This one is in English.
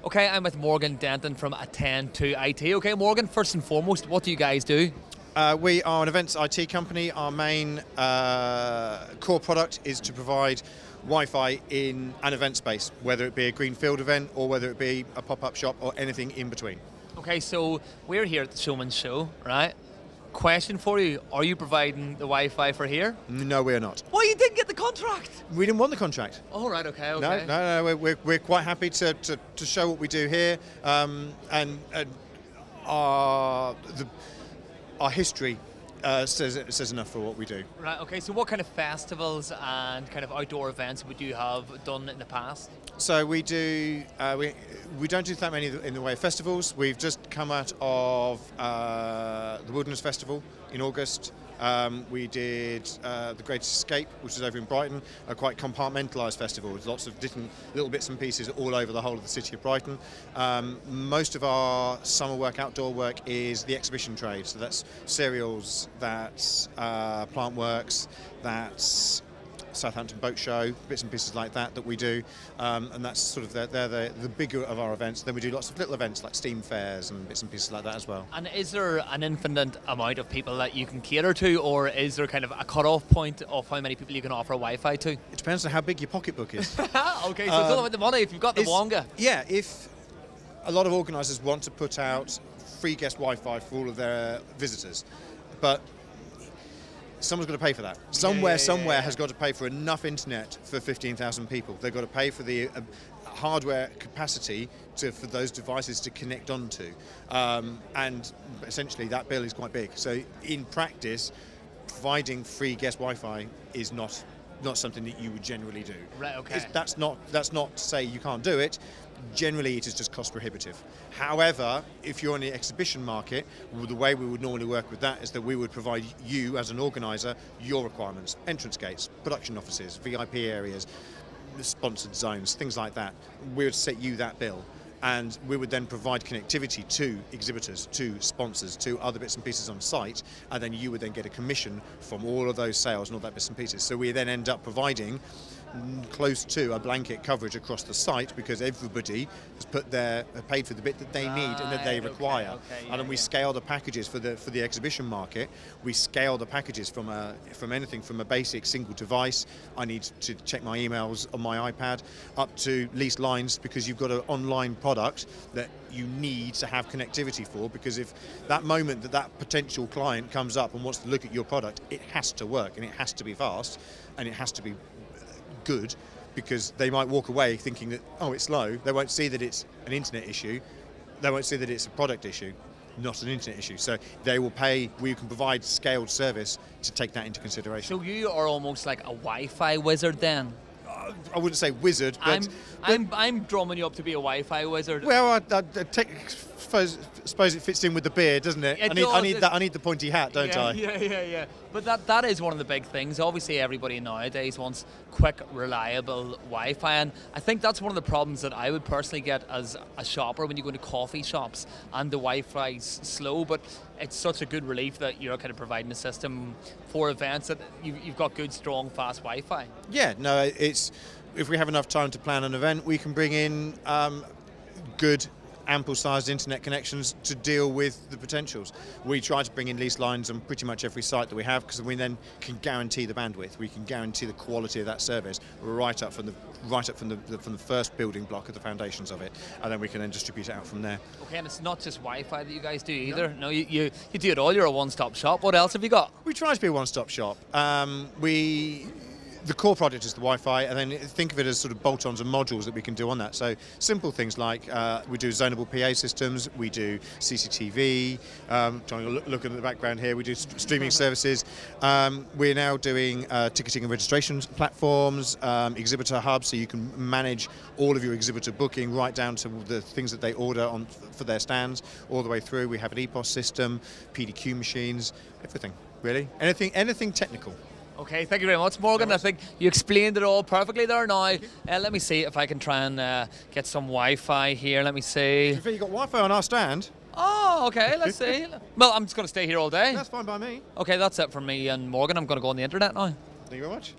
Okay, I'm with Morgan Denton from Attend to IT. Okay, Morgan, first and foremost, what do you guys do? We are an events IT company. Our main core product is to provide Wi-Fi in an event space, whether it be a greenfield event or whether it be a pop-up shop or anything in between. Okay, so we're here at the Showman's Show, right? Question for you, are you providing the Wi-Fi for here? No, we're not. Well, you didn't get the contract. We didn't want the contract. Oh, right, okay. No, we're quite happy to show what we do here, and our history says enough for what we do. Right, okay, so what kind of festivals and kind of outdoor events would you have done in the past? So we do, we don't do that many in the way of festivals. We've just come out of the Wilderness Festival in August. We did the Greatest Escape, which is over in Brighton, a quite compartmentalised festival with lots of different little bits and pieces all over the whole of the city of Brighton. Most of our summer work, outdoor work, is the exhibition trade. So that's cereals, that's plant works, that's Southampton Boat Show, bits and pieces like that we do, and that's sort of they're the bigger of our events. Then we do lots of little events like steam fairs and bits and pieces like that as well. And is there an infinite amount of people that you can cater to, or is there kind of a cut-off point of how many people you can offer Wi-Fi to? It depends on how big your pocketbook is. Okay, so it's all about the money. If you've got the wonga. Yeah, if a lot of organisers want to put out free guest Wi-Fi for all of their visitors, but someone's got to pay for that. Somewhere has got to pay for enough internet for 15,000 people. They've got to pay for the hardware capacity for those devices to connect onto. And essentially that bill is quite big. So in practice, providing free guest Wi-Fi is not something that you would generally do. Right, okay. That's not to say you can't do it. Generally, it is just cost prohibitive. However, if you're in the exhibition market, the way we would normally work with that is that we would provide you, as an organiser, your requirements, entrance gates, production offices, VIP areas, sponsored zones, things like that. We would set you that bill, and we would then provide connectivity to exhibitors, to sponsors, to other bits and pieces on site, and then you would then get a commission from all of those sales and all that bits and pieces. So we then end up providing close to a blanket coverage across the site because everybody has paid for the bit that they need and that they require. And then we scale the packages for the exhibition market. We scale the packages from anything from a basic single device. I need to check my emails on my iPad, up to leased lines because you've got an online product that you need to have connectivity for, because if that moment that potential client comes up and wants to look at your product, it has to work and it has to be fast and it has to be good, because they might walk away thinking that, oh, it's slow. They won't see that it's an internet issue. They won't see that it's a product issue, not an internet issue. So they will pay. We can provide scaled service to take that into consideration. So you are almost like a Wi-Fi wizard then? I wouldn't say wizard, but I'm drumming you up to be a Wi-Fi wizard. Well, suppose it fits in with the beard, doesn't it? I need the pointy hat, don't I? Yeah. But that is one of the big things. Obviously, everybody nowadays wants quick, reliable Wi-Fi, and I think that's one of the problems that I would personally get as a shopper when you go into coffee shops and the Wi-Fi's slow. But it's such a good relief that you're kind of providing a system for events that you've got good, strong, fast Wi-Fi. Yeah, no, it's if we have enough time to plan an event, we can bring in good, ample-sized internet connections to deal with the potentials. We try to bring in leased lines on pretty much every site that we have, because we then can guarantee the bandwidth. We can guarantee the quality of that service right up from the first building block of the foundations of it, and then we can then distribute it out from there. Okay, and it's not just Wi-Fi that you guys do either. No, you do it all. You're a one-stop shop. What else have you got? We try to be a one-stop shop. The core product is the Wi-Fi, and then think of it as sort of bolt-ons and modules that we can do on that. So simple things like we do zonable PA systems, we do CCTV, trying to look at the background here, we do streaming services. We're now doing ticketing and registration platforms, exhibitor hubs, so you can manage all of your exhibitor booking right down to the things that they order for their stands, all the way through. We have an EPOS system, PDQ machines, everything, really. Anything technical. Okay, thank you very much, Morgan. I think you explained it all perfectly there. Now, let me see if I can try and get some Wi-Fi here. Let me see. You've got Wi-Fi on our stand. Oh, okay, let's see. Well, I'm just going to stay here all day. That's fine by me. Okay, that's it from me and Morgan. I'm going to go on the internet now. Thank you very much.